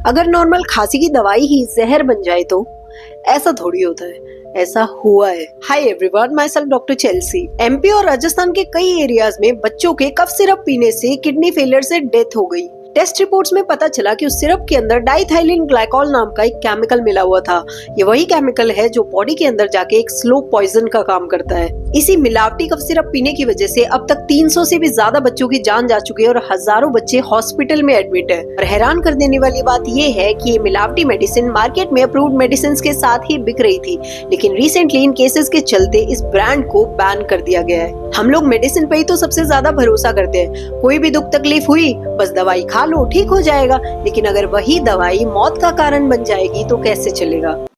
अगर नॉर्मल खांसी की दवाई ही जहर बन जाए तो ऐसा थोड़ी होता है, ऐसा हुआ है। Hi everyone, my self doctor Chelsea. MP और राजस्थान के कई एरियाज में बच्चों के कफ सिरप पीने से किडनी फेलियर से डेथ हो गई। टेस्ट रिपोर्ट्स में पता चला कि उस सिरप के अंदर डाइथाइलिन ग्लाइकॉल नाम का एक केमिकल मिला हुआ था। ये वही केमिकल है जो बॉडी के अंदर जाके एक स्लो पॉइजन का काम करता है। इसी मिलावटी कफ सिरप पीने की वजह से अब तक 300 से भी ज्यादा बच्चों की जान जा चुकी है और हजारों बच्चे हॉस्पिटल में एडमिट है। और हैरान कर देने वाली बात ये है कि ये मिलावटी मेडिसिन मार्केट में अप्रूव्ड मेडिसिन के साथ ही बिक रही थी, लेकिन रिसेंटली इन केसेस के चलते इस ब्रांड को बैन कर दिया गया है। हम लोग मेडिसिन पे ही तो सबसे ज्यादा भरोसा करते हैं। कोई भी दुख तकलीफ हुई बस दवाई खा लो, ठीक हो जाएगा। लेकिन अगर वही दवाई मौत का कारण बन जाएगी तो कैसे चलेगा।